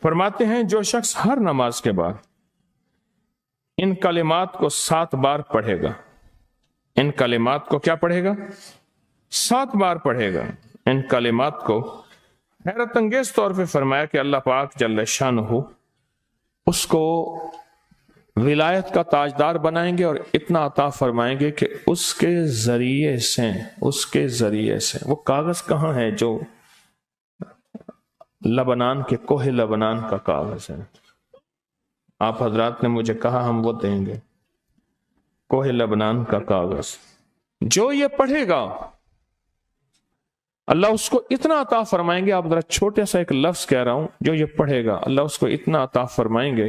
فرماتے ہیں جو شخص ہر نماز کے بعد ان کلمات کو 7 بار پڑھے گا، ان کلمات کو کیا پڑھے گا؟ 7 بار پڑھے گا ان کلمات کو، حیرت انگیز طور پہ فرمایا کہ اللہ پاک جل شانہ اس کو ولایت کا تاجدار بنائیں گے اور اتنا عطا فرمائیں گے کہ اس کے ذریعے سے وہ کاغذ کہاں ہے جو لبنان کے کوہ لبنان کا کاغذ ہے؟ آپ حضرات نے مجھے کہا ہم وہ دیں گے، کوہ لبنان کا کاغذ جو یہ پڑھے گا اللہ اس کو اتنا عطا فرمائیں گے. آپ ذرا چھوٹے سا ایک لفظ کہہ رہا ہوں، جو یہ پڑھے گا اللہ اس کو اتنا عطا فرمائیں گے،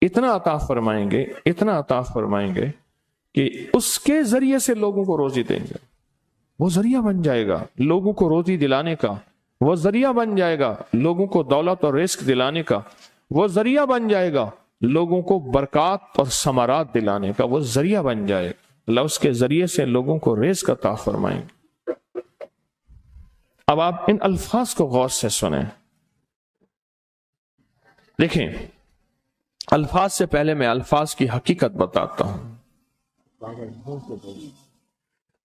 اتنا عطا فرمائیں گے، اتنا عطا فرمائیں گے کہ اس کے ذریعے سے لوگوں کو روزی دیں گے. وہ ذریعہ بن جائے گا لوگوں کو روزی دلانے کا، وہ ذریعہ بن جائے گا لوگوں کو دولت اور رزق دلانے کا، وہ ذریعہ بن جائے گا لوگوں کو برکات اور ثمرات دلانے کا، وہ ذریعہ بن جائے گا. اللہ اس کے ذریعے سے لوگوں کو رزق عطا فرمائیں گے. اب آپ ان الفاظ کو غور سے سنیں. دیکھیں، الفاظ سے پہلے میں الفاظ کی حقیقت بتاتا ہوں.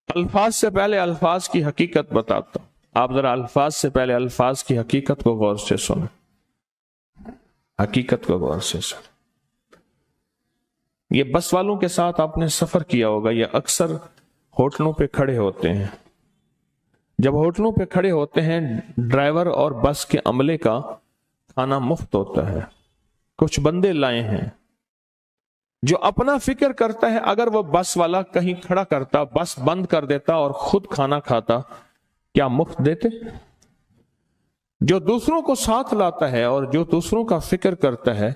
الفاظ سے پہلے الفاظ کی حقیقت بتاتا ہوں. آپ ذرا الفاظ سے پہلے الفاظ کی حقیقت کو غور سے سنیں، حقیقت کو غور سے سنیں. یہ بس والوں کے ساتھ آپ نے سفر کیا ہوگا، یہ اکثر ہوٹلوں پہ کھڑے ہوتے ہیں. جب ہوٹلوں پہ کھڑے ہوتے ہیں ڈرائیور اور بس کے عملے کا کھانا مفت ہوتا ہے. کچھ بندے لائے ہیں جو اپنا فکر کرتا ہے اگر وہ بس والا کہیں کھڑا کرتا، بس بند کر دیتا اور خود کھانا کھاتا، کیا مفت دیتے؟ جو دوسروں کو ساتھ لاتا ہے اور جو دوسروں کا فکر کرتا ہے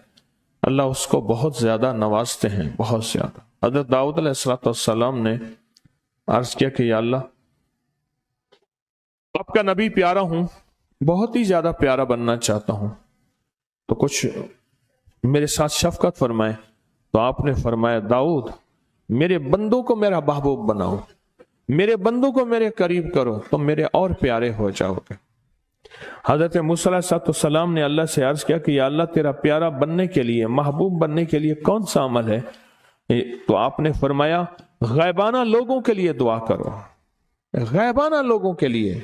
اللہ اس کو بہت زیادہ نوازتے ہیں، بہت زیادہ. حضرت داؤد علیہ السلام نے عرض کیا کہ یا اللہ آپ کا نبی پیارا ہوں، بہت ہی زیادہ پیارا بننا چاہتا ہوں، تو کچھ میرے ساتھ شفقت فرمائے. تو آپ نے فرمایا داؤد میرے بندوں کو میرا محبوب بناؤ، میرے بندوں کو میرے قریب کرو تو میرے اور پیارے ہو جاؤ گے. حضرت موسیٰ علیہ السلام نے اللہ سے عرض کیا کہ یا اللہ تیرا پیارا بننے کے لیے، محبوب بننے کے لیے کون سا عمل ہے؟ تو آپ نے فرمایا غیبانہ لوگوں کے لیے دعا کرو، غیبانہ لوگوں کے لیے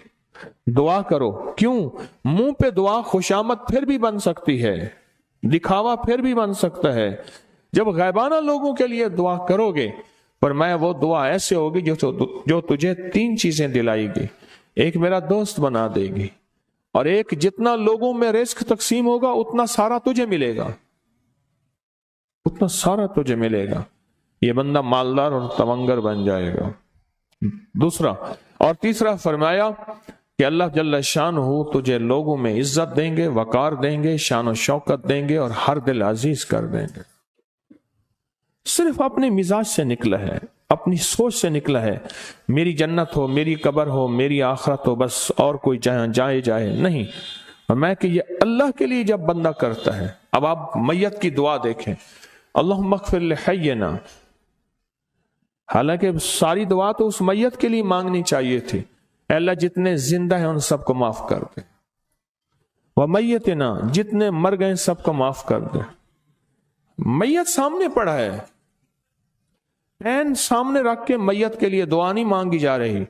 دعا کرو. کیوں؟ منہ پہ دعا خوشامد پھر بھی بن سکتی ہے، دکھاوا پھر بھی بن سکتا ہے. جب غیبانہ لوگوں کے لیے دعا کرو گے فرمایا وہ دعا ایسے ہوگی جو تجھے 3 چیزیں دلائے گی. ایک میرا دوست بنا دے گی، اور ایک جتنا لوگوں میں رزق تقسیم ہوگا اتنا سارا تجھے ملے گا، اتنا سارا تجھے ملے گا. یہ بندہ مالدار اور تونگر بن جائے گا. دوسرا اور تیسرا فرمایا کہ اللہ جل شانہ تجھے لوگوں میں عزت دیں گے، وقار دیں گے، شان و شوکت دیں گے اور ہر دل عزیز کر دیں گے. صرف اپنے مزاج سے نکلا ہے، اپنی سوچ سے نکلا ہے میری جنت ہو، میری قبر ہو، میری آخرت ہو، بس اور کوئی جائے نہیں. میں کہ یہ اللہ کے لیے جب بندہ کرتا ہے. اب آپ میت کی دعا دیکھیں، اللہم اغفر لحینا، حالانکہ ساری دعا تو اس میت کے لیے مانگنی چاہیے تھی. اے اللہ جتنے زندہ ہیں ان سب کو معاف کر دے، ومیتنا جتنے مر گئے سب کو معاف کر دے. میت سامنے پڑا ہے، این سامنے رکھ کے میت کے لیے دعا نہیں مانگی جا رہی.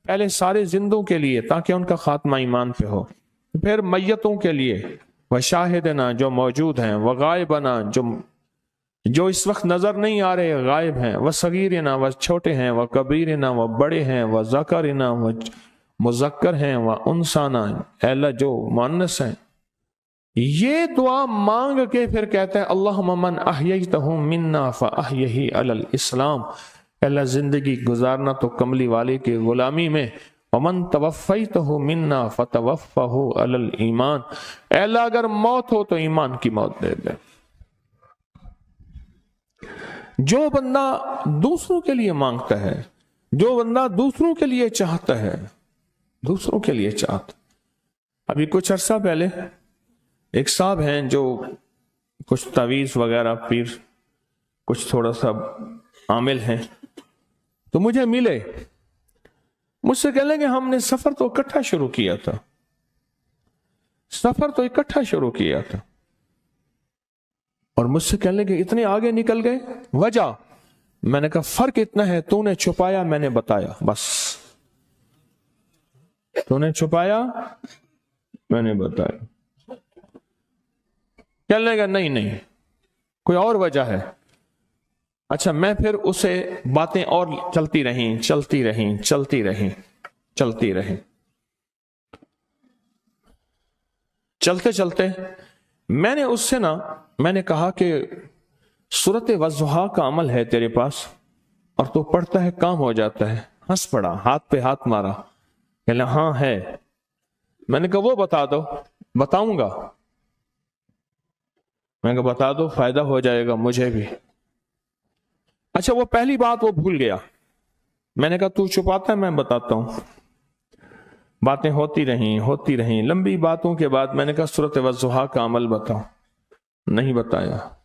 پہلے سارے زندوں کے لیے تاکہ ان کا خاتمہ ایمان پہ ہو، پھر میتوں کے لیے وشاہدنا جو موجود ہیں، وغائبنا جو اس وقت نظر نہیں آ رہے غائب ہیں، وصغیرنا وہ چھوٹے ہیں، وکبیرنا وہ بڑے ہیں، وذکرنا وہ مذکر ہیں، وانثانا اے اللہ جو مؤنث ہیں. یہ دعا مانگ کے پھر کہتا ہے اللہم من احییتہ منا فاحیہ علی الاسلام، اللہ زندگی گزارنا تو کملی والے کی غلامی میں. ومن توفیتہ منا فتوفہ علی الایمان، اے اللہ اگر موت ہو تو ایمان کی موت دے دے. جو بندہ دوسروں کے لیے مانگتا ہے، جو بندہ دوسروں کے لیے چاہتا ہے، دوسروں کے لیے چاہتا. ابھی کچھ عرصہ پہلے ایک صاحب ہیں جو کچھ تعویذ وغیرہ پیر کچھ تھوڑا سا عامل ہیں، تو مجھے ملے، مجھ سے کہنے لگے ہم نے سفر تو اکٹھا شروع کیا تھا، सफर तो इकट्ठा शुरू किया था और मुझसे कहने लगे इतने आगे निकल गए, वजह? मैंने कहा फर्क इतना है, तूने छुपाया, मैंने बताया, बस। तूने छुपाया, मैंने बताया। कहने लगा नहीं नहीं, कोई और वजह है। अच्छा, मैं फिर उसे बातें और चलती रहीं, चलती रहीं, चलती रहीं, चलती रहीं। चलते चलते मैंने उससे मैंने कहा कि सूरत वज़्ज़ुहा का अमल है तेरे पास और तो पढ़ता है, काम हो जाता है। हंस पड़ा, हाथ पे हाथ मारा, कहला हाँ है। मैंने कहा वो बता दो। बताऊंगा। मैंने कहा बता दो, फायदा हो जाएगा मुझे भी। अच्छा, वो पहली बात वो भूल गया। मैंने कहा तू छुपाता है, मैं बताता हूं। बातें होती रहीं, लंबी बातों के बाद मैंने कहा सूरत वज़्ज़ुहा का अमल बताओ। नहीं बताया।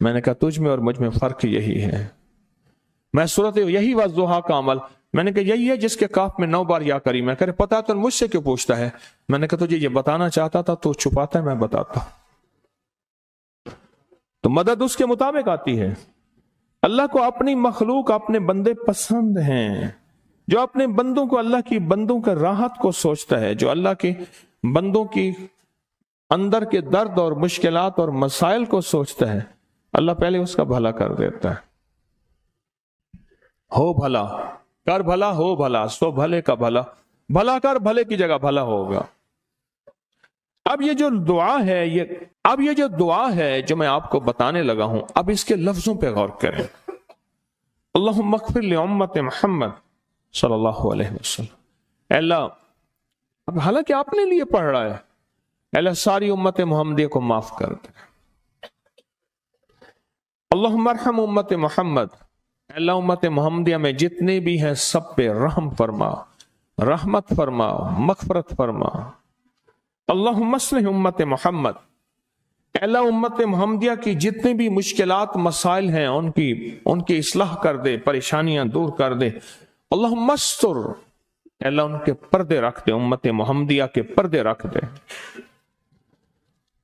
मैंने कहा तुझ में और मुझ में फर्क यही है। मैं सूरत यही वज़्ज़ुहा का अमल, मैंने कहा यही है जिसके काफ में 9 बार या करी। मैं कह पता तो मुझसे क्यों पूछता है? मैंने कहा तुझे ये बताना चाहता था, तो छुपाता है, मैं बताता। तो मदद उसके मुताबिक आती है। अल्लाह को अपनी मखलूक, अपने बंदे पसंद हैं। जो अपने बंदों को, अल्लाह की बंदों का राहत को सोचता है, जो अल्लाह के बंदों की अंदर के दर्द और मुश्किलात और मसाइल को सोचता है, अल्लाह पहले उसका भला कर देता है। हो भला कर भला, हो भला सो भले का भला, भला कर भले की जगह भला होगा। अब ये जो दुआ है, ये जो दुआ है जो मैं आपको बताने लगा हूं, अब इसके लफ्जों पे गौर करें। अल्लाहुम्मा अग़फ़िर लि उम्मति मुहम्मद सल्लल्लाहु अलैहि वसल्लम। अल्लाह, अब हालांकि आपने लिए पढ़ रहा है, अल्लाह सारी उम्मत मुहम्मदिया को माफ कर दे। अल्लाहुम्मा अरहम उम्मति मुहम्मद, अल्लाह उम्मत मुहम्मदिया में जितने भी हैं सब पे रहम फरमा, रहमत फरमा, मग़फ़िरत फरमा। अल्लाहुम्मा अस्लिह उम्मत मुहम्मद, अल्लाह उम्मत मुहम्मदिया की जितने भी मुश्किलात मसाइल हैं उनकी इस्लाह कर दे, परेशानियां दूर कर दे। अल्लाहुम्मा अस्तर, अल्लाह उनके पर्दे रख दे, उम्मत मुहम्मदिया के पर्दे रख दे,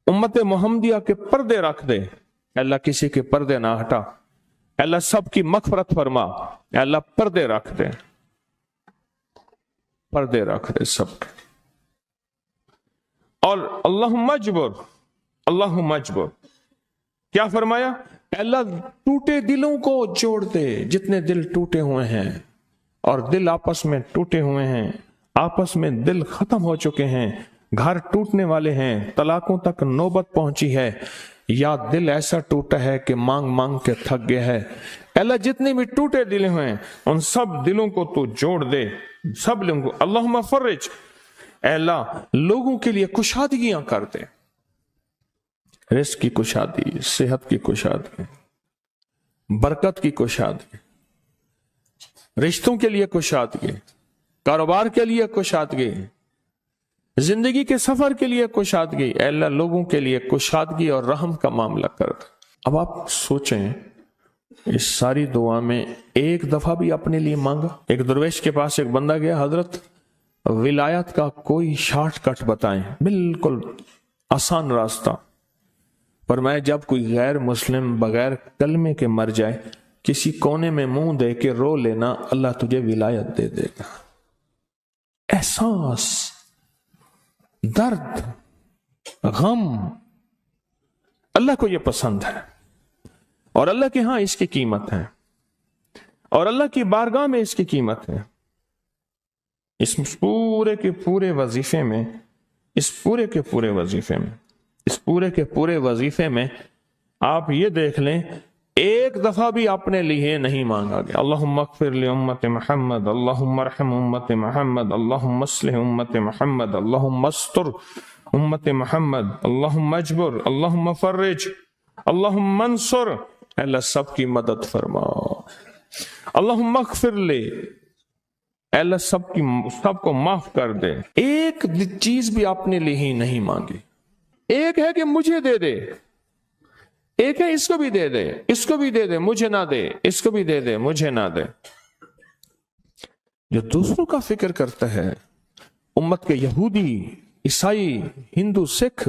उम्मत मुहम्मदिया के पर्दे रख दे। अल्लाह किसी के पर्दे ना हटा, अल्लाह सबकी मग़फ़िरत फरमा, अल्लाह पर्दे रख दे, पर्दे रख दे सबके। और अल्लाहुम्मा अजबर, क्या फरमाया? अल्लाह टूटे दिलों को जोड़ दे, जितने दिल टूटे हुए हैं और दिल आपस में टूटे हुए हैं, आपस में दिल खत्म हो चुके हैं, घर टूटने वाले हैं, तलाकों तक नौबत पहुंची है, या दिल ऐसा टूटा है कि मांग मांग के थक गया है। अल्लाह जितने भी टूटे दिल हैं उन सब दिलों को तू जोड़ दे, सब लोगों को। अल्लाहुम्मा फर्रिज, अल्लाह लोगों के लिए कुशादगियां कर दे, रिज़्क़ की कुशादगी, सेहत की कुशादगी, बरकत की कुशादगी, रिश्तों के लिए कुशादगी, कारोबार के लिए कुशादगी, जिंदगी के सफर के लिए कुशादगी। अल्लाह लोगों के लिए कुशादगी और रहम का मामला कर दे। अब आप सोचें, इस सारी दुआ में एक दफा भी अपने लिए मांगा? एक दरवेश के पास एक बंदा गया, हजरत विलायत का कोई शॉर्टकट बताएं, बिल्कुल आसान रास्ता। पर मैं जब कोई गैर मुस्लिम बगैर कलमे के मर जाए, किसी कोने में मुंह दे के रो लेना, अल्लाह तुझे विलायत दे देगा। एहसास, दर्द, गम, अल्लाह को यह पसंद है और अल्लाह के यहां इसकी कीमत है और अल्लाह की बारगाह में इसकी कीमत है। इस पूरे के पूरे वजीफे में, इस पूरे के पूरे वजीफे में आप ये देख लें, एक दफा भी आपने लिए नहीं मांगा गया अल्लाहुम्मा अग़फ़िर लि उम्मति मुहम्मद, अल्लाहुम्मा अरहम उम्मति मुहम्मद, अल्लाहुम्मा अस्लिह उम्मति मुहम्मद, अल्लाहुम्मा अस्तर उम्मति मुहम्मद, अल्लाहुम्मा अजबर, अल्लाहुम्मा फर्रिज, अल्लाहुम्मा अंसुर, अल्लाह सबकी मदद फरमा। अल्लाहुम्मा अग़फ़िर लि, अल्लाह सबको माफ कर दे। एक चीज भी आपने ली ही नहीं मांगी। एक है कि मुझे दे दे, एक है इसको भी दे दे, इसको भी दे दे, मुझे ना दे, इसको भी दे दे, मुझे ना दे। जो दूसरों का फिक्र करता है, उम्मत के यहूदी ईसाई, हिंदू, सिख,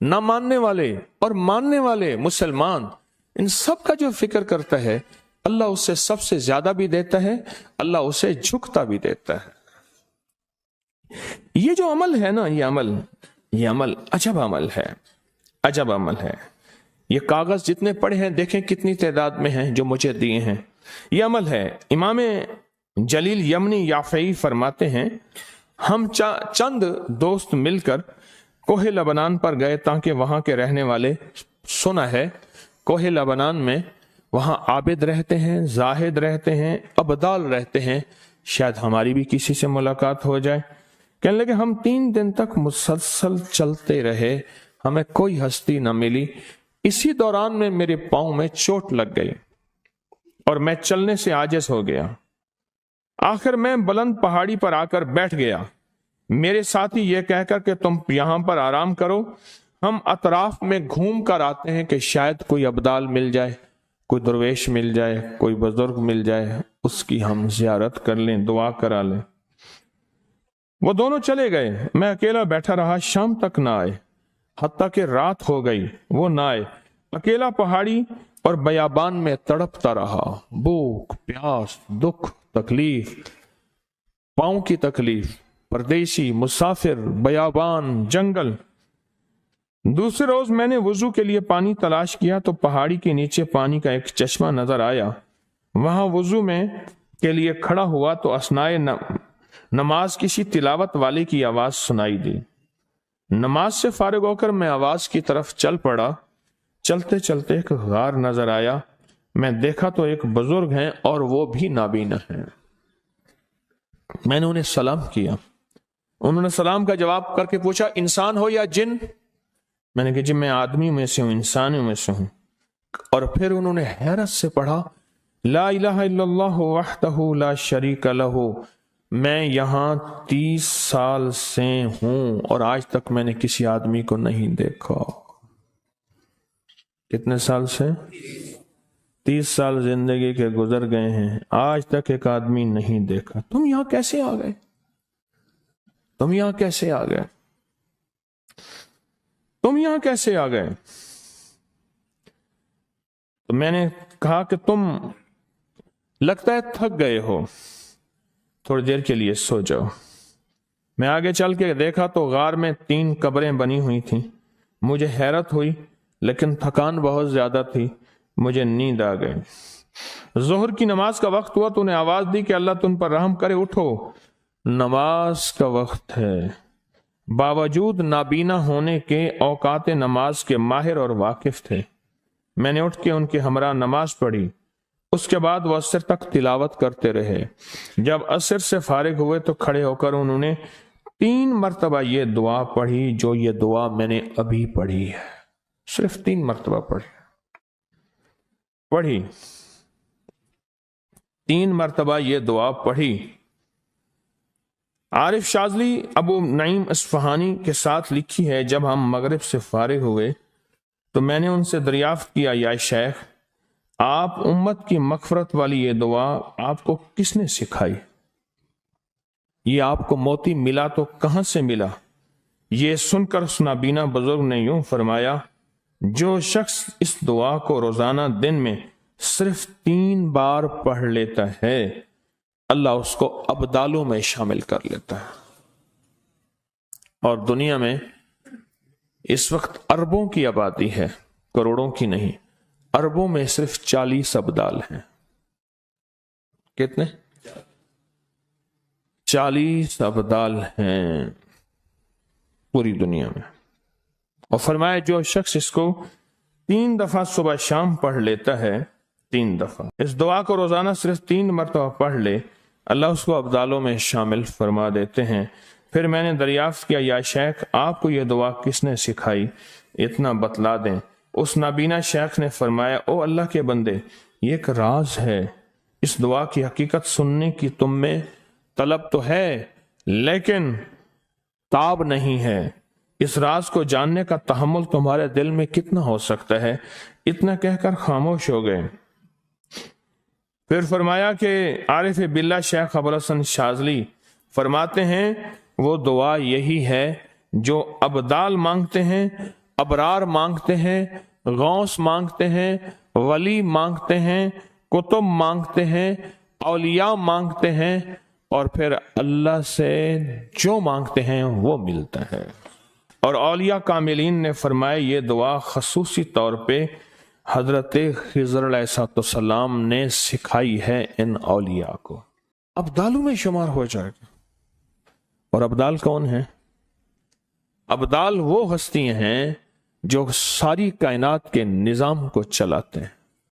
ना मानने वाले और मानने वाले मुसलमान, इन सब का जो फिक्र करता है, अल्लाह उससे सबसे ज्यादा भी देता है, अल्लाह उसे झुकता भी देता है। ये जो अमल है ना, ये अमल अजब अमल है, अजब अमल है। ये कागज जितने पड़े हैं, देखें कितनी तादाद में हैं जो मुझे दिए हैं, ये अमल है। इमाम जलील यमनी याफई फरमाते हैं, हम चंद दोस्त मिलकर कोहे लबनान पर गए ताकि वहां के रहने वाले, सुना है कोहे लबनान में वहां आबिद रहते हैं, जाहिद रहते हैं, अबदाल रहते हैं, शायद हमारी भी किसी से मुलाकात हो जाए। कहने लगे हम 3 दिन तक मुसलसल चलते रहे, हमें कोई हस्ती न मिली। इसी दौरान में मेरे पांव में चोट लग गई और मैं चलने से आजिज हो गया। आखिर मैं बुलंद पहाड़ी पर आकर बैठ गया। मेरे साथी ये कहकर कि तुम यहां पर आराम करो, हम अतराफ में घूम कर आते हैं कि शायद कोई अब्दाल मिल जाए, कोई दरवेश मिल जाए, कोई बुजुर्ग मिल जाए, उसकी हम जियारत कर लें, दुआ करा लें। वो दोनों चले गए, मैं अकेला बैठा रहा। शाम तक ना आए, हत्ता कि रात हो गई, वो ना आए। अकेला पहाड़ी और बयाबान में तड़पता रहा। भूख, प्यास, दुख, तकलीफ, पांव की तकलीफ, परदेशी, मुसाफिर, बयाबान, जंगल। दूसरे रोज मैंने वुजू के लिए पानी तलाश किया तो पहाड़ी के नीचे पानी का एक चश्मा नजर आया। वहां वुजू में के लिए खड़ा हुआ तो असनाए नमाज किसी तिलावत वाले की आवाज सुनाई दी। नमाज से फारिग होकर मैं आवाज की तरफ चल पड़ा। चलते चलते एक गार नजर आया। मैं देखा तो एक बुजुर्ग हैं और वो भी नाबीना हैं। मैंने उन्हें सलाम किया। उन्होंने सलाम का जवाब करके पूछा, इंसान हो या जिन? मैंने कहा जी मैं आदमी में से हूं, इंसानियों में से हूं। और फिर उन्होंने हैरत से पढ़ा, ला इलाहा इल्लल्लाह वहदहू ला शरीका लहू। मैं यहां 30 साल से हूं और आज तक मैंने किसी आदमी को नहीं देखा। कितने साल से? 30 साल जिंदगी के गुजर गए हैं, आज तक एक आदमी नहीं देखा। तुम यहां कैसे आ गए? तुम यहां कैसे आ गए? तुम यहां कैसे आ गए? तो मैंने कहा कि तुम लगता है थक गए हो, थोड़ी देर के लिए सो जाओ। मैं आगे चल के देखा तो गार में 3 कब्रें बनी हुई थीं। मुझे हैरत हुई लेकिन थकान बहुत ज्यादा थी, मुझे नींद आ गई। जोहर की नमाज का वक्त हुआ तो उन्हें आवाज दी कि अल्लाह तुम पर रहम करे, उठो, नमाज का वक्त है। बावजूद नाबीना होने के औकात नमाज के माहिर और वाकिफ थे। मैंने उठ के उनके हमरा नमाज पढ़ी। उसके बाद वो असर तक तिलावत करते रहे। जब असर से फारिग हुए तो खड़े होकर उन्होंने 3 मरतबा ये दुआ पढ़ी, जो ये दुआ मैंने अभी पढ़ी है। सिर्फ 3 मरतबा पढ़ी 3 मरतबा ये दुआ पढ़ी। आरिफ शाजली अबू नईम अस्फहानी के साथ लिखी है, जब हम मगरिब से फारिग हुए तो मैंने उनसे दरियाफ्त किया, या शेख आप उम्मत की मगफरत वाली ये दुआ आपको किसने सिखाई? ये आपको मोती मिला तो कहां से मिला? ये सुनकर सुनाबीना बुजुर्ग ने यूं फरमाया, जो शख्स इस दुआ को रोजाना दिन में सिर्फ 3 बार पढ़ लेता है, अल्लाह उसको अब्दालों में शामिल कर लेता है। और दुनिया में इस वक्त अरबों की आबादी है, करोड़ों की नहीं। अरबों में सिर्फ 40 अब्दाल हैं। कितने? 40 अब्दाल हैं पूरी दुनिया में। और फरमाया जो शख्स इसको 3 दफा सुबह शाम पढ़ लेता है, 3 दफा इस दुआ को रोजाना सिर्फ 3 मरतबा पढ़ ले, अल्लाह उसको अब्दालों में शामिल फरमा देते हैं। फिर मैंने दरियाफ्त किया, या शेख आपको यह दुआ किसने सिखाई, इतना बतला दें। उस नाबीना शेख ने फरमाया, ओ अल्लाह के बंदे, ये एक राज है। इस दुआ की हकीकत सुनने की तुम में तलब तो है, लेकिन ताब नहीं है। इस राज को जानने का तहम्मुल तुम्हारे दिल में कितना हो सकता है? इतना कहकर खामोश हो गए। फिर फरमाया कि आरिफ बिल्ला शेख अबुल हसन शाजली फरमाते हैं, वो दुआ यही है जो अबदाल मांगते हैं, अबरार मांगते हैं, गौस मांगते हैं, वली मांगते हैं, कुतुब मांगते हैं, औलिया मांगते हैं, और फिर अल्लाह से जो मांगते हैं वो मिलता है। और औलिया कामिलीन ने फरमाया ये दुआ खसूसी तौर पे हजरत खिज़र अलैहिस्सलाम ने सिखाई है इन औलिया को। अब्दालों में शुमार हो जाएगा। और अब्दाल कौन है? अब्दाल वो हस्तियां हैं जो सारी कायनात के निज़ाम को चलाते हैं।